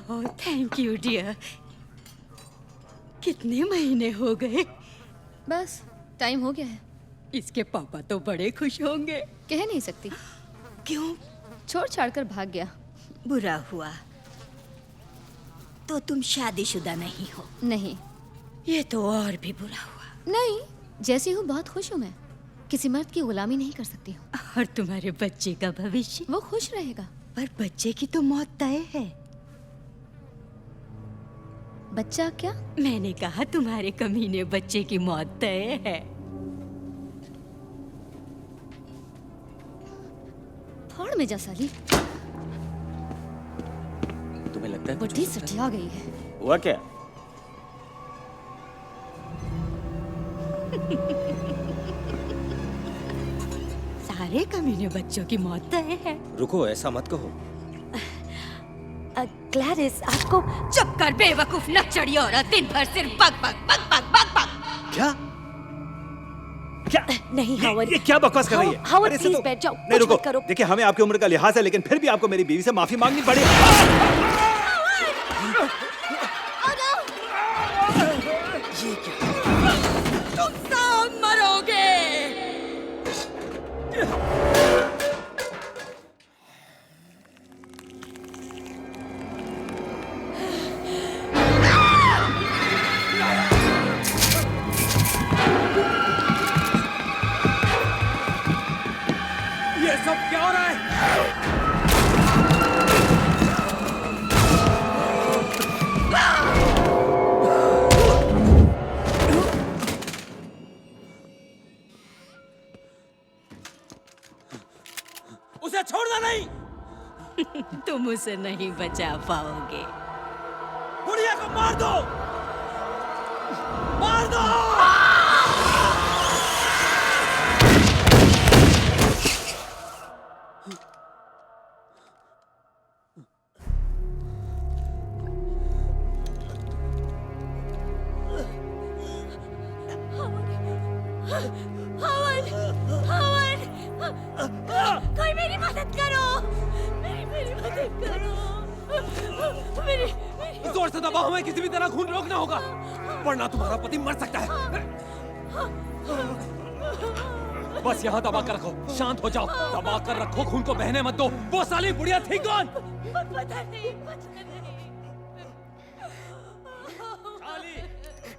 Oh thank you dear. कितने महीने हो गए? बस टाइम हो गया है। इसके पापा तो बड़े खुश होंगे। कह नहीं सकती। क्यों? छोड़ छाड़ कर भाग गया। बुरा हुआ। तो तुम शादीशुदा नहीं हो? नहीं। ये तो और भी बुरा हुआ। नहीं, जैसी हूँ बहुत खुश हूँ मैं। किसी मर्द की गुलामी नहीं कर सकती हूँ। और तुम्हारे बच्चे का भविष्य? वो खुश रहेगा। पर बच्चे की तो मौत तय है। बच्चा क्या? मैंने कहा तुम्हारे कमीने बच्चे की मौत तय है। फाड़ में जा साली। तुम्हें लगता है बुढ़ी सटिया गई है। हुआ क्या? सारे कमीने बच्चों की मौत तय है। रुको, ऐसा मत कहो। ग्लैडिस, आपको चुप कर बेवकूफ नक्चड़ी औरत। दिन भर सिर्फ बक बक बक बक बक बक। क्या? क्या? नहीं हावर्ड, ये क्या बकवास कर रही है? हावर्ड अरे, प्लीज बैठ जाओ। नहीं रुको, करो। देखिए हमें आपकी उम्र का लिहाज है, लेकिन फिर भी आपको मेरी बीवी से माफी मांगनी पड़ेगी। ये क्या? तुम सब मरोगे। ये सब क्या हो रहा है? उसे छोड़ना नहीं। तुम उसे नहीं बचा पाओगे। बुढ़िया को मार दो, मार दो। हावर्ड, हावर्ड, कोई मेरी मदद करो। मेरी मदद करो। मेरी जोर से दबाओ, हमें किसी भी तरह खून रोकना होगा, वरना तुम्हारा पति मर सकता है। बस यहाँ दबा कर रखो, शांत हो जाओ। दबा कर रखो, खून को बहने मत दो। वो साली बुढ़िया थी कौन? पता नहीं, पता नहीं।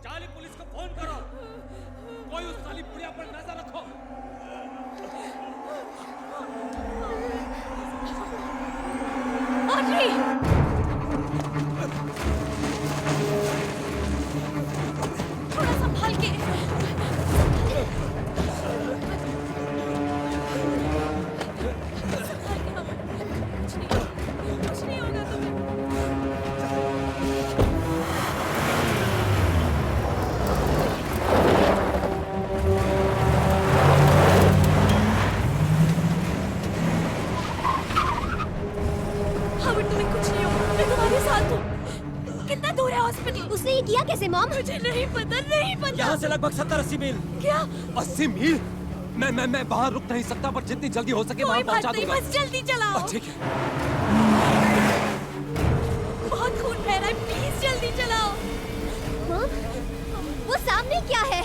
चाली पुलिस को फोन करो। कोई उस साली बुढ़िया पर नजर रखो। ऑड्री! थोड़ा संभाल के। कुछ नहीं होगा तुम्हें। हावर्ड, तुम्हें कुछ नहीं होगा। मैं तुम्हारे साथ हूँ। कितना दूर है हॉस्पिटल? उसने ये किया कैसे मॉम? मुझे नहीं पता, नहीं पता। यहाँ से लगभग 70-80 मील। क्या? 80 मील? मैं बाहर रुक नहीं सकता, पर जितनी जल्दी हो सके वहाँ कोई बात पहुँचा नहीं, दूंगा। बस जल्दी चलाओ। ठीक है। बहुत खून बह रहा है, प्लीज जल्दी चलाओ। मॉम, वो सामने क्या है?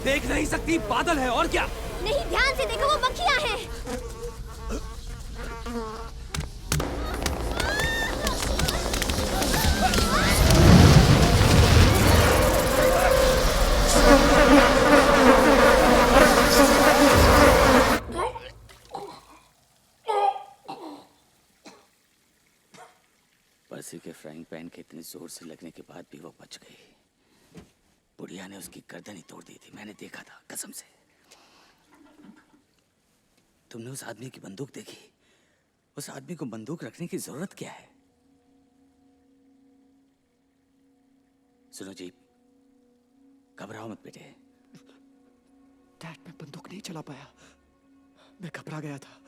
देख नहीं सकती, बादल है और क्या। नहीं, ध्यान से देखो, वो मक्खियाँ हैं। पर्सी के फ्राइंग पैन के इतने जोर से लगने के बाद भी वो बच गई। बुढ़िया ने उसकी गर्दन ही तोड़ दी थी, मैंने देखा था कसम से। तुमने उस आदमी की बंदूक देखी? उस आदमी को बंदूक रखने की जरूरत क्या है? सुनो जी, घबराओ मत बेटे। डैड, मैं बंदूक नहीं चला पाया, मैं घबरा गया था।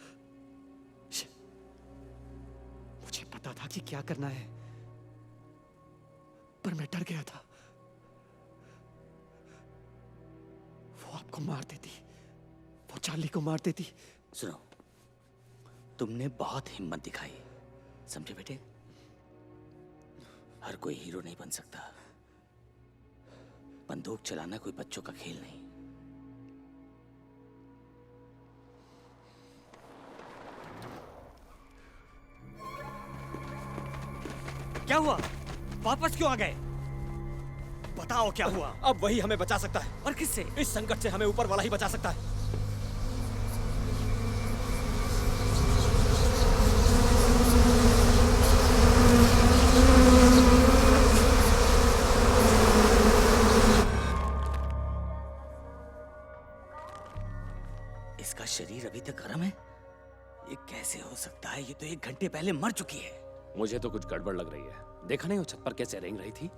मुझे पता था कि क्या करना है, पर मैं डर गया था। वो आपको मार देती, वो चार्ली को मार देती। सुनो, तुमने बहुत हिम्मत दिखाई, समझे बेटे? हर कोई हीरो नहीं बन सकता। बंदूक चलाना कोई बच्चों का खेल नहीं। क्या हुआ? वापस क्यों आ गए? बताओ क्या हुआ? अब वही हमें बचा सकता है। और किससे? इस संकट से हमें ऊपर वाला ही बचा सकता है। इसका शरीर अभी तक गर्म है? ये कैसे हो सकता है? ये तो 1 घंटे पहले मर चुकी है। मुझे तो कुछ गड़बड़ लग रही है। देखा नहीं वो छत पर कैसे रेंग रही थी?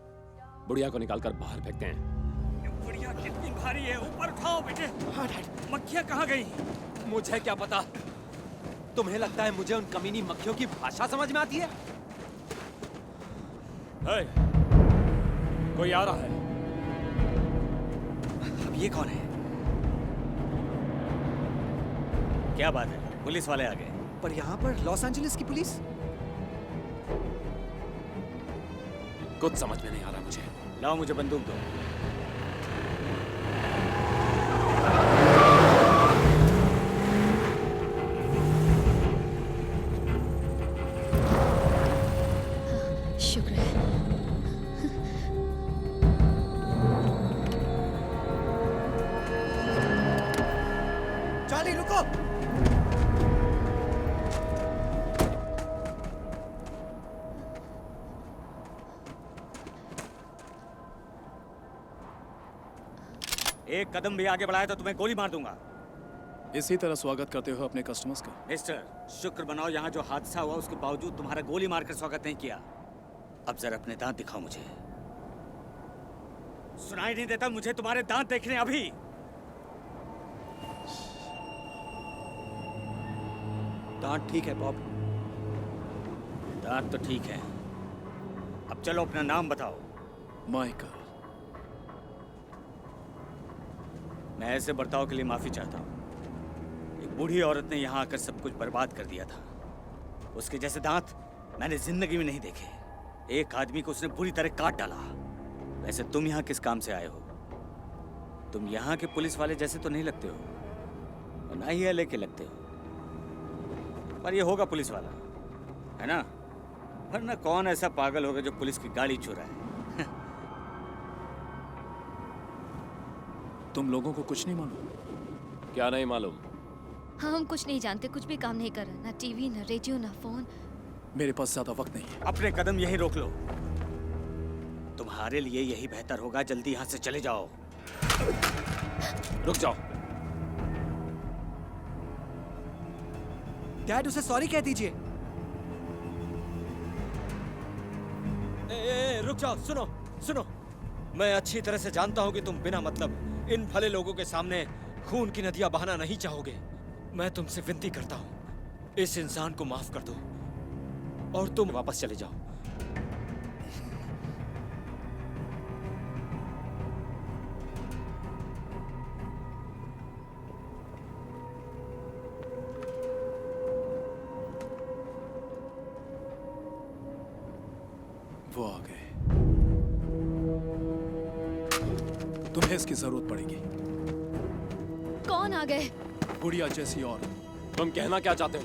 बुढ़िया को निकालकर बाहर फेंकते हैं। बुढ़िया कितनी भारी है, ऊपर उठाओ बेटे। हाँ डैड। मक्खियाँ कहाँ गई? मुझे क्या पता? तुम्हें लगता है मुझे उन कमीनी मक्खियों की भाषा समझ में आती है? कोई आ रहा है। अब ये कौन है? क्या बात है? पुलिस वाले आ गए। पर यहाँ पर लॉस एंजलिस की पुलिस? कुछ समझ में नहीं आ रहा मुझे। लाओ मुझे बंदूक दो। शुक्र है। चार्ली रुको। एक कदम भी आगे बढ़ाया तो तुम्हें गोली मार दूंगा। इसी तरह स्वागत करते हो अपने कस्टमर्स का। मिस्टर, शुक्र मनाओ यहाँ जो हादसा हुआ उसके बावजूद तुम्हारा गोली मारकर स्वागत नहीं किया। अब जरा अपने दांत दिखाओ मुझे। सुनाई नहीं देता मुझे तुम्हारे दांत देखने अभी। दांत ठीक है बॉब। दांत तो ठीक है। अब चलो अपना नाम बताओ। माइकल। मैं ऐसे बर्ताव के लिए माफी चाहता हूँ। एक बूढ़ी औरत ने यहाँ आकर सब कुछ बर्बाद कर दिया था। उसके जैसे दांत मैंने जिंदगी में नहीं देखे। एक आदमी को उसने पूरी तरह काट डाला। वैसे तुम यहाँ किस काम से आए हो? तुम यहाँ के पुलिस वाले जैसे तो नहीं लगते हो, और ना ही एलए के लगते हो। पर ये होगा पुलिस वाला, है ना? वरना कौन ऐसा पागल होगा जो पुलिस की गाड़ी चुराए? तुम लोगों को कुछ नहीं मालूम? क्या नहीं मालूम? हाँ, हम कुछ नहीं जानते, कुछ भी काम नहीं कर रहे। ना टीवी, ना रेडियो, ना फोन। मेरे पास ज्यादा वक्त नहीं है। अपने कदम यहीं रोक लो। तुम्हारे लिए यही बेहतर होगा। जल्दी यहाँ से चले जाओ। रुक जाओ। डैड उसे सॉरी कह दीजिए। रुक जाओ। सुनो सुनो, मैं अच्छी तरह से जानता हूँ कि तुम बिना मतलब इन भले लोगों के सामने खून की नदियां बहाना नहीं चाहोगे। मैं तुमसे विनती करता हूँ, इस इंसान को माफ कर दो और तुम वापस चले जाओ। वो आ गए। तुम्हें इसकी जरूरत पड़ेगी। कौन आ गए? बुढ़िया जैसी और। तुम कहना क्या चाहते हो?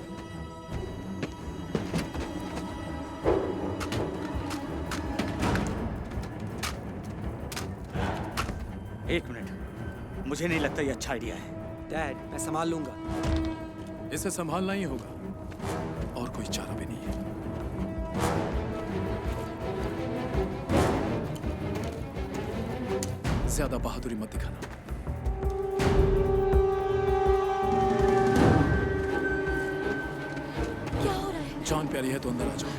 एक मिनट, मुझे नहीं लगता ये अच्छा आइडिया है। डैड मैं संभाल लूंगा। इसे संभालना ही होगा और कोई चारा भी नहीं है। ज्यादा बहादुरी मत दिखाना। क्या हो रहा है? जान प्यारी है तो अंदर आ जाओ।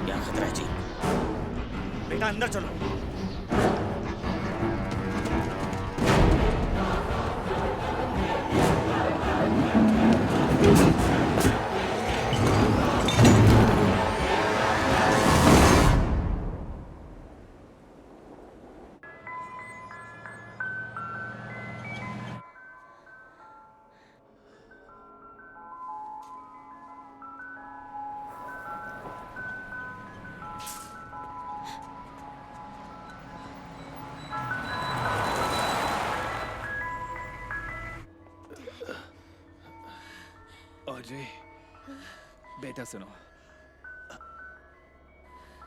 क्या खतरा है जी? बेटा अंदर चलो। अरे बेटा सुनो,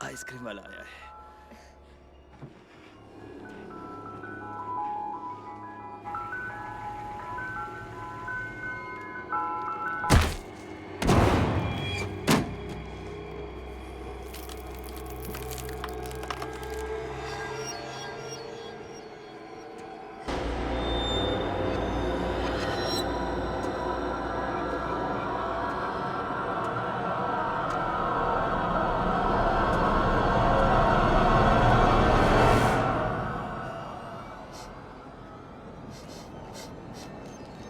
आइसक्रीम वाला आया है।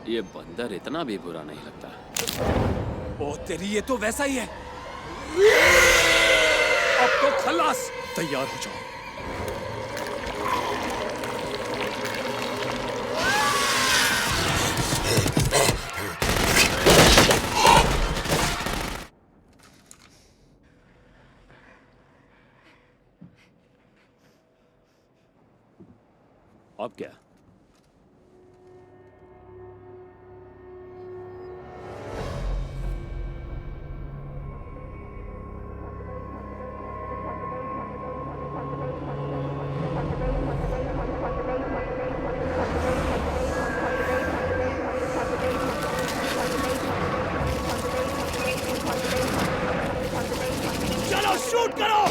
ये बंदर इतना भी बुरा नहीं लगता। ओ तेरी, ये तो वैसा ही है। अब तो खलास। तैयार हो जाओ। अब क्या? चलो शूट करो।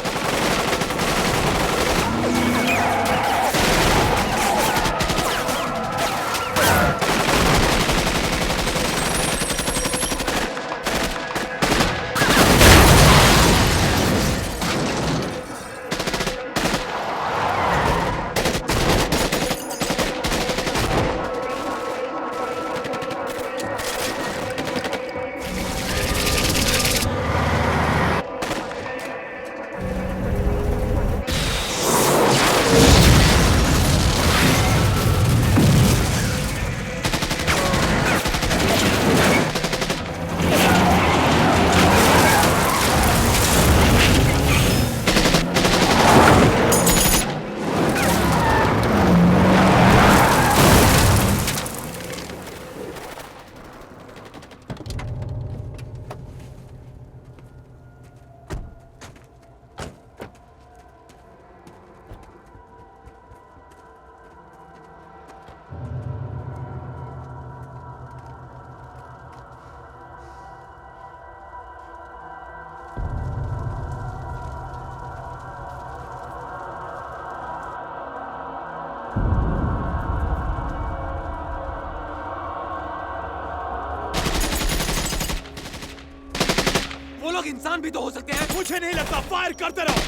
वो लोग इंसान भी तो हो सकते हैं। मुझे नहीं लगता। फायर करते रहो।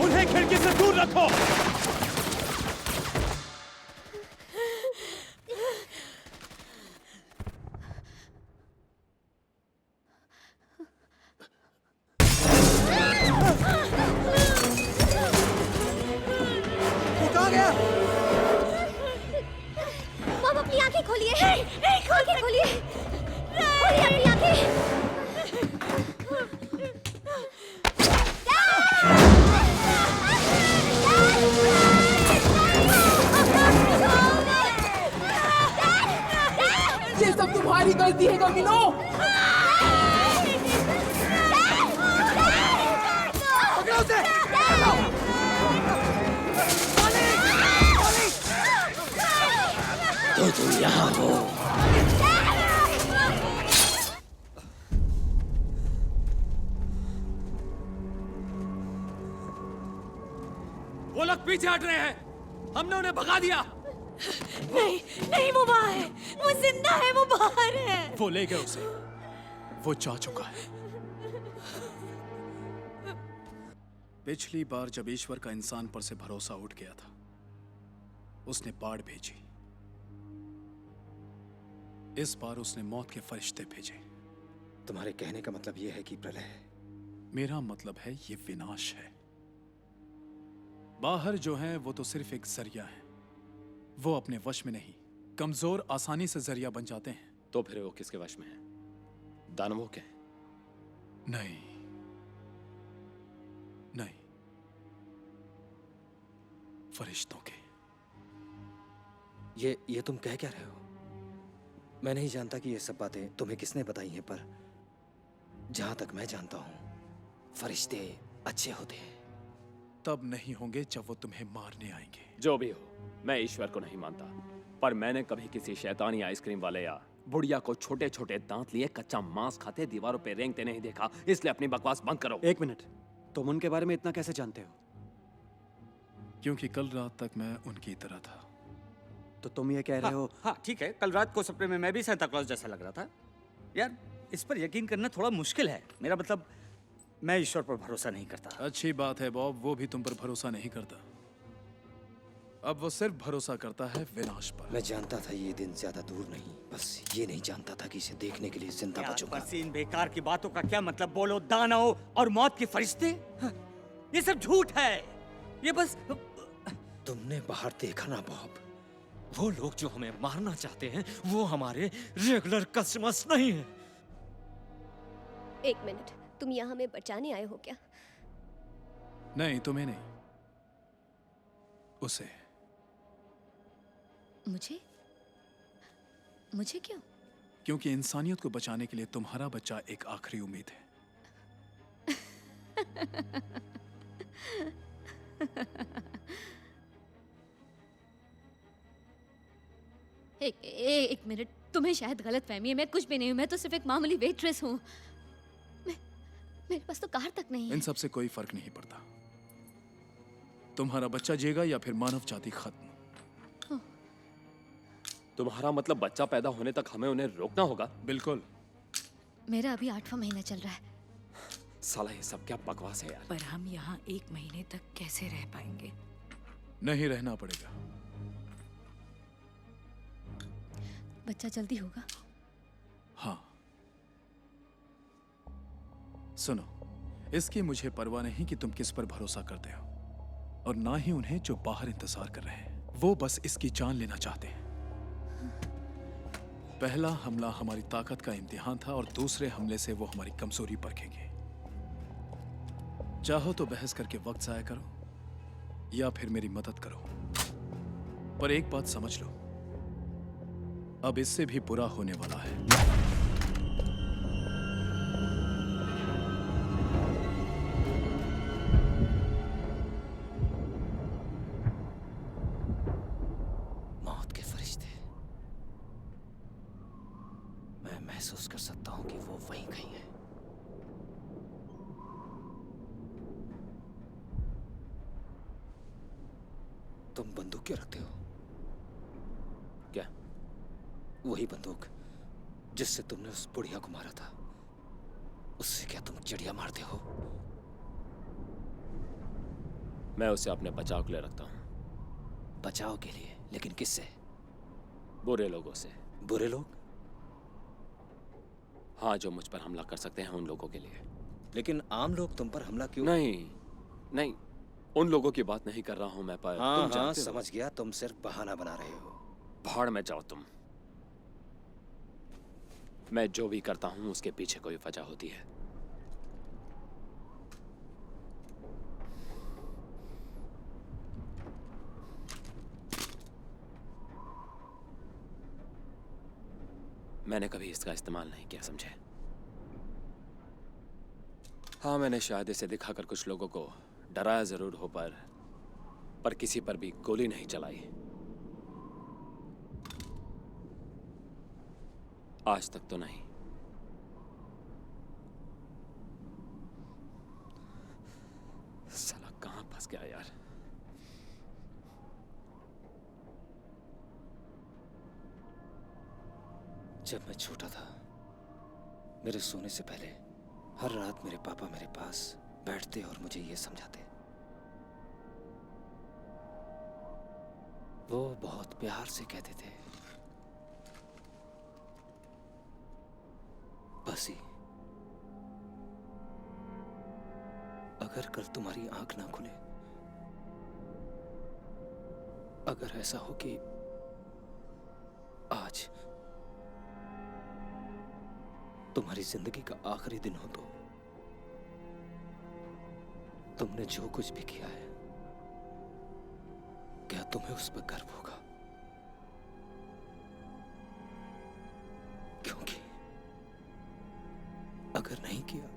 उन्हें खिड़की से दूर रखो। आप अपनी आंखें खोलिए। आंखें खोलिए। खोलिए अपनी आंखें। ये सब तुम्हारी गलती है कमीनो। पकड़ो उसे। तो तुम यहाँ हो। वो लोग पीछे हट रहे हैं। हमने उन्हें भगा दिया। नहीं नहीं, वो वहाँ है। वो जिंदा है। वो बाहर है। वो ले गए उसे। वो जा चुका है। पिछली बार जब ईश्वर का इंसान पर से भरोसा उठ गया था, उसने बाढ़ भेजी। इस बार उसने मौत के फरिश्ते भेजे। तुम्हारे कहने का मतलब यह है कि प्रलय? मेरा मतलब है ये विनाश है। बाहर जो है वो तो सिर्फ एक जरिया है। वो अपने वश में नहीं, कमजोर आसानी से जरिया बन जाते हैं। तो फिर वो किसके वश में है? दानवों के? नहीं नहीं, फरिश्तों के। ये तुम कह क्या रहे हो? मैं नहीं जानता कि ये सब बातें तुम्हें किसने बताई हैं, पर जहां तक मैं जानता हूं फरिश्ते अच्छे होते हैं। तब नहीं होंगे जब वो तुम्हें मारने आएंगे। जो भी हो, मैं ईश्वर को नहीं मानता, पर मैंने कभी किसी शैतानी आइसक्रीम वाले या बुढ़िया को छोटे छोटे दांत लिए कच्चा मांस खाते दीवारों पे रेंगते नहीं देखा। इसलिए अपनी बकवास बंद करो। एक मिनट, तुम उनके बारे में इतना कैसे जानते हो? क्योंकि कल रात तक मैं उनकी तरह था। तो तुम ये कह रहे हो? हाँ ठीक है, कल रात को सपने में मैं भी सांता क्लॉज जैसा लग रहा था। यार इस पर यकीन करना थोड़ा मुश्किल है। मेरा मतलब, मैं ईश्वर पर भरोसा नहीं करता। अच्छी बात है बॉब, वो भी तुम पर भरोसा नहीं करता। अब वो सिर्फ भरोसा करता है विनाश पर। मैं जानता था ये दिन ज्यादा दूर नहीं, बस ये नहीं जानता था कि इसे देखने के लिए जिंदा यार, बचूंगा। बस इन बेकार की बातों का क्या मतलब? बोलो, दानव और मौत के फरिश्ते, ये सब झूठ है। ये बस तुमने बाहर देखा ना बॉब, वो लोग जो हमें मारना चाहते हैं वो हमारे रेगुलर कस्टमर्स नहीं है। एक मिनट, तुम यहाँ हमें बचाने आए हो क्या? नहीं, तुम्हें नहीं, उसे। मुझे क्यों? क्योंकि इंसानियत को बचाने के लिए तुम्हारा बच्चा एक आखिरी उम्मीद है। एक मिनट, तुम्हें शायद गलत फहमी है। मैं कुछ भी नहीं हूँ, मैं तो सिर्फ एक मामूली वेट्रेस हूँ। मेरे पास तो कार तक नहीं है। इन सब से कोई फर्क नहीं पड़ता। तुम्हारा बच्चा जिएगा या फिर मानव जाति खत्म। तुम्हारा मतलब बच्चा पैदा होने तक हमें उन्हें रोकना होगा? बिल्कुल। मेरा अभी 8वां महीना चल रहा है। साला ये सब क्या बकवास है यार। पर हम यहाँ 1 महीने तक कैसे रह पाएंगे? नहीं रहना पड़ेगा। बच्चा जल्दी होगा? हाँ। सुनो, इसकी मुझे परवाह नहीं कि तुम किस पर भरोसा करते हो, और ना ही उन्हें जो बाहर इंतजार कर रहे हैं। वो बस इसकी जान लेना चाहते हैं। पहला हमला हमारी ताकत का इम्तिहान था और दूसरे हमले से वो हमारी कमजोरी परखेंगे। चाहो तो बहस करके वक्त जाया करो या फिर मेरी मदद करो, पर एक बात समझ लो, अब इससे भी बुरा होने वाला है। मौत के फरिश्ते, मैं महसूस कर सकता हूं कि वो वहीं कहीं है। तुम बंदूक क्यों रखते हो? क्या? वही बंदूक जिससे तुमने उस बुढ़िया को मारा था। उससे क्या तुम चिड़िया मारते हो? मैं उसे अपने बचाव के लिए रखता हूँ। बचाव के लिए? लेकिन किससे? बुरे लोगों से। बुरे लोग? हाँ, जो मुझ पर हमला कर सकते हैं उन लोगों के लिए। लेकिन आम लोग तुम पर हमला क्यों? नहीं, उन लोगों की बात नहीं कर रहा हूं मैं। पर हाँ, तुम जानते हो। समझ गया, तुम सिर्फ बहाना बना रहे हो। भाड़ में जाओ तुम। मैं जो भी करता हूं उसके पीछे कोई वजह होती है। मैंने कभी इसका इस्तेमाल नहीं किया, समझे? हाँ, मैंने शायद इसे दिखाकर कुछ लोगों को डराया जरूर हो, पर किसी पर भी गोली नहीं चलाई आज तक तो नहीं। साला कहां फंस गया यार। जब मैं छोटा था, मेरे सोने से पहले हर रात मेरे पापा मेरे पास बैठते और मुझे ये समझाते। वो बहुत प्यार से कहते थे, बसी, अगर कल तुम्हारी आंख ना खुले, अगर ऐसा हो कि आज तुम्हारी जिंदगी का आखिरी दिन हो तो तुमने जो कुछ भी किया है, क्या तुम्हें उस पर गर्व होगा? क्योंकि अगर नहीं किया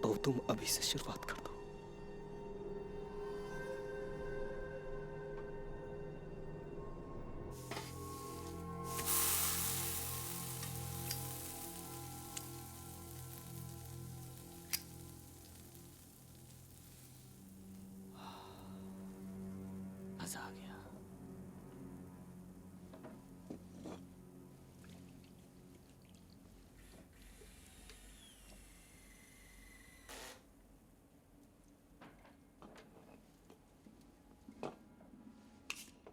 तो तुम अभी से शुरुआत कर दो। मजा आ गया।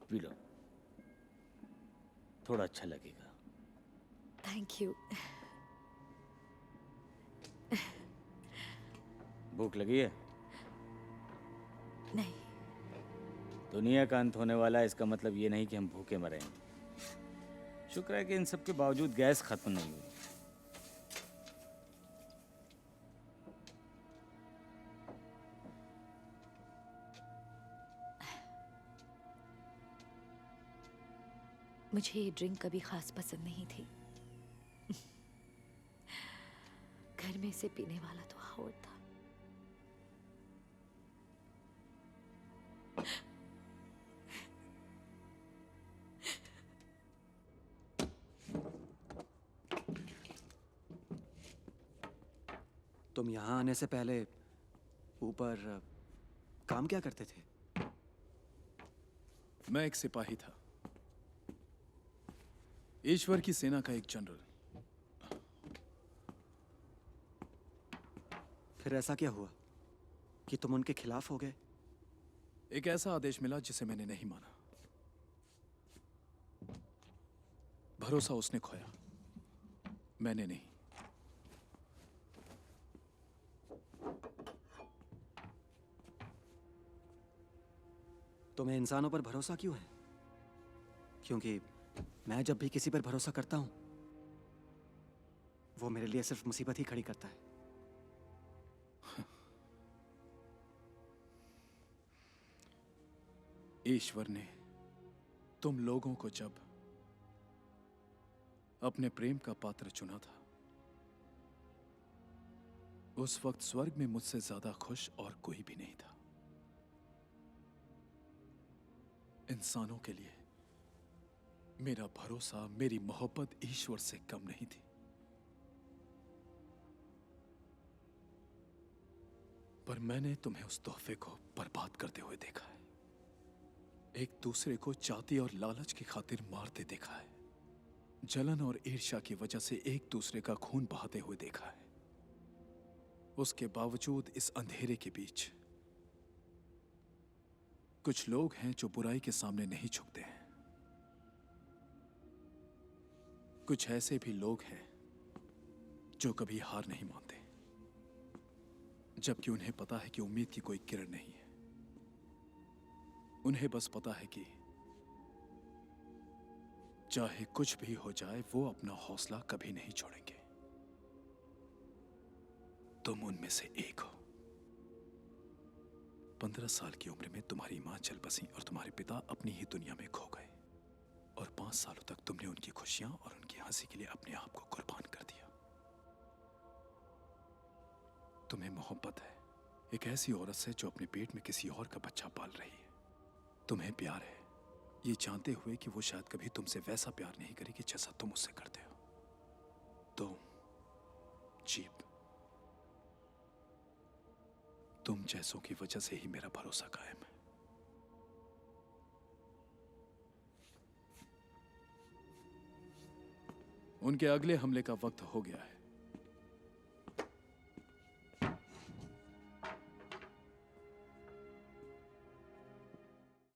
पी लो, थोड़ा अच्छा लगेगा। Thank you. भूख लगी है? नहीं। दुनिया का अंत होने वाला है, इसका मतलब ये नहीं कि हम भूखे मरेंगे। शुक्र है कि इन सब के बावजूद गैस खत्म नहीं हुई। मुझे ये ड्रिंक कभी खास पसंद नहीं थी। घर में इसे पीने वाला तो हावर्ड था। तुम यहाँ आने से पहले ऊपर काम क्या करते थे? मैं एक सिपाही था, ईश्वर की सेना का एक जनरल। फिर ऐसा क्या हुआ कि तुम उनके खिलाफ हो गए? एक ऐसा आदेश मिला जिसे मैंने नहीं माना। भरोसा उसने खोया, मैंने नहीं। तुम्हें इंसानों पर भरोसा क्यों है? क्योंकि मैं जब भी किसी पर भरोसा करता हूं, वो मेरे लिए सिर्फ मुसीबत ही खड़ी करता है। ईश्वर ने तुम लोगों को जब अपने प्रेम का पात्र चुना था, उस वक्त स्वर्ग में मुझसे ज्यादा खुश और कोई भी नहीं था। इंसानों के लिए मेरा भरोसा, मेरी मोहब्बत ईश्वर से कम नहीं थी। पर मैंने तुम्हें उस तोहफे को बर्बाद करते हुए देखा है। एक दूसरे को जाति और लालच की खातिर मारते देखा है। जलन और ईर्ष्या की वजह से एक दूसरे का खून बहाते हुए देखा है। उसके बावजूद इस अंधेरे के बीच कुछ लोग हैं जो बुराई के सामने नहीं झुकते हैं। कुछ ऐसे भी लोग हैं जो कभी हार नहीं मानते, जबकि उन्हें पता है कि उम्मीद की कोई किरण नहीं है। उन्हें बस पता है कि चाहे कुछ भी हो जाए, वो अपना हौसला कभी नहीं छोड़ेंगे। तुम उनमें से एक हो। 15 साल की उम्र में तुम्हारी मां चल बसी और तुम्हारे पिता अपनी ही दुनिया में खो गए, और 5 सालों तक तुमने उनकी खुशियां और उनकी हंसी के लिए अपने आप को कुर्बान कर दिया। तुम्हें मोहब्बत है एक ऐसी औरत से जो अपने पेट में किसी और का बच्चा पाल रही है। तुम्हें प्यार है ये जानते हुए कि वो शायद कभी तुमसे वैसा प्यार नहीं करेगी जैसा तुम उससे करते हो। तुम जीप, तुम जैसों की वजह से ही मेरा भरोसा कायम है। उनके अगले हमले का वक्त हो गया है।